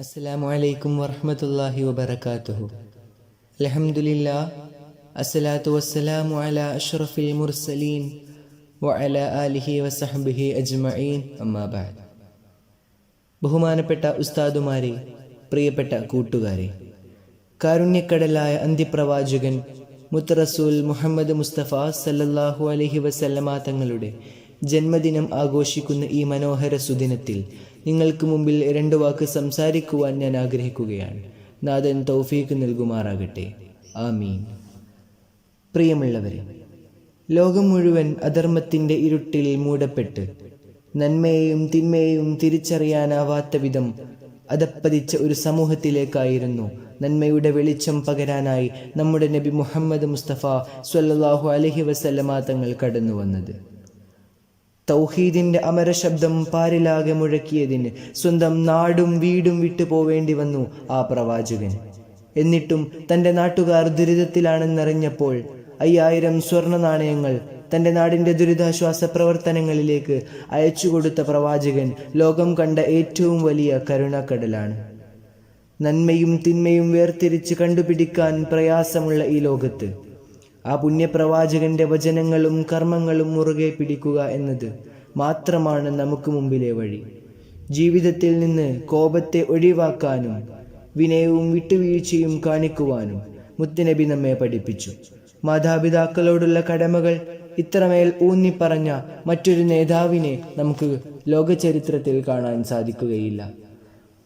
അസ്സലാമു അലൈക്കും വറഹ്മത്തുള്ളാഹി വബറകാതുഹു. അൽഹംദുലില്ലാ അസ്സലാത്തു വസ്സലാമു അലാ അഷ്റഫിൽ മുർസലീൻ വഅലാ ആലിഹി വസഹ്ബിഹി അജ്മഈൻ. അമ്മാ ബഅദ്. ബഹുമാനപ്പെട്ട ഉസ്താദുമാരെ, പ്രിയപ്പെട്ട കൂട്ടുകാരെ, കാരുണ്യക്കടലായ അന്ത്യപ്രവാചകൻ മുത്തറസൂൽ മുഹമ്മദ് മുസ്തഫ സല്ലല്ലാഹു അലൈഹി വസല്ലമ തങ്ങളുടെ ജന്മദിനം ആഘോഷിക്കുന്ന ഈ മനോഹര സുദിനത്തിൽ നിങ്ങൾക്ക് മുമ്പിൽ 2 വാക്ക് സംസാരിക്കുവാൻ ഞാൻ ആഗ്രഹിക്കുകയാണ്. നാഥൻ തൗഫീഖ് നൽകുമാറാകട്ടെ. ആമീൻ. പ്രിയമുള്ളവരെ, ലോകം മുഴുവൻ അധർമ്മത്തിൻ്റെ ഇരുട്ടിൽ മൂടപ്പെട്ട് നന്മയെയും തിന്മയെയും തിരിച്ചറിയാനാവാത്ത വിധം അധപ്പതിച്ച ഒരു സമൂഹത്തിലേക്കായിരുന്നു നന്മയുടെ വെളിച്ചം പകരാനായി നമ്മുടെ നബി മുഹമ്മദ് മുസ്തഫ സ്വല്ലല്ലാഹു അലൈഹി വസല്ലമ തങ്ങൾ കടന്നു വന്നത്. തൗഹീദിന്റെ അമരശബ്ദം പാരിലാകെ മുഴക്കിയതിന് സ്വന്തം നാടും വീടും വിട്ടു പോവേണ്ടി വന്നു ആ പ്രവാചകൻ. എന്നിട്ടും തൻ്റെ നാട്ടുകാർ ദുരിതത്തിലാണെന്നറിഞ്ഞപ്പോൾ 5000 സ്വർണ്ണ നാണയങ്ങൾ തൻ്റെ നാടിൻ്റെ ദുരിതാശ്വാസ പ്രവർത്തനങ്ങളിലേക്ക് അയച്ചുകൊടുത്ത പ്രവാചകൻ ലോകം കണ്ട ഏറ്റവും വലിയ കരുണക്കടലാണ്. നന്മയും തിന്മയും വേർതിരിച്ച് കണ്ടുപിടിക്കാൻ പ്രയാസമുള്ള ഈ ലോകത്ത് ആ പുണ്യപ്രവാചകന്റെ വചനങ്ങളും കർമ്മങ്ങളും മുറുകെ പിടിക്കുക എന്നത് മാത്രമാണ് നമുക്ക് മുമ്പിലെ വഴി. ജീവിതത്തിൽ നിന്ന് കോപത്തെ ഒഴിവാക്കാനും വിനയവും വിട്ടുവീഴ്ചയും കാണിക്കുവാനും മുത്തുനബി നമ്മെ പഠിപ്പിച്ചു. മാതാപിതാക്കളോടുള്ള കടമകൾ ഇത്രമേൽ ഊന്നിപ്പറഞ്ഞ മറ്റൊരു നേതാവിനെ നമുക്ക് ലോകചരിത്രത്തിൽ കാണാൻ സാധിക്കുകയില്ല.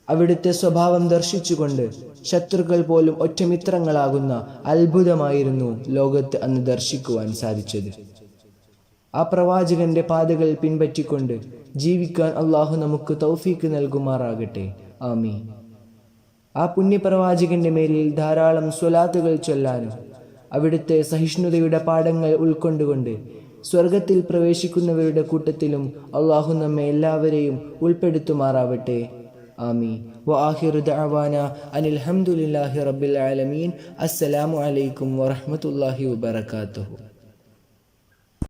അവിടുത്തെ സ്വഭാവം ദർശിച്ചുകൊണ്ട് ശത്രുക്കൾ പോലും ഒറ്റമിത്രങ്ങളാകുന്ന അത്ഭുതമായിരുന്നു ലോകത്ത് അന്ന് ദർശിക്കുവാൻ സാധിച്ചത്. ആ പ്രവാചകന്റെ പാതകൾ പിൻപറ്റിക്കൊണ്ട് ജീവിക്കാൻ അള്ളാഹു നമുക്ക് തൗഫീക്ക് നൽകുമാറാകട്ടെ. ആമീൻ. ആ പുണ്യപ്രവാചകന്റെ മേലിൽ ധാരാളം സ്വലാത്തുകൾ ചൊല്ലാനും അവിടുത്തെ സഹിഷ്ണുതയുടെ പാഠങ്ങൾ ഉൾക്കൊണ്ടുകൊണ്ട് സ്വർഗത്തിൽ പ്രവേശിക്കുന്നവരുടെ കൂട്ടത്തിലും അള്ളാഹു നമ്മെ എല്ലാവരെയും ഉൾപ്പെടുത്തുമാറാവട്ടെ. ആമീൻ. വആഖിറു ദഅവാന അനിൽ ഹംദുലില്ലാഹി റബ്ബിൽ ആലമീൻ. അസ്സലാമു അലൈക്കും വറഹ്മത്തുള്ളാഹി വബറകാതുഹു.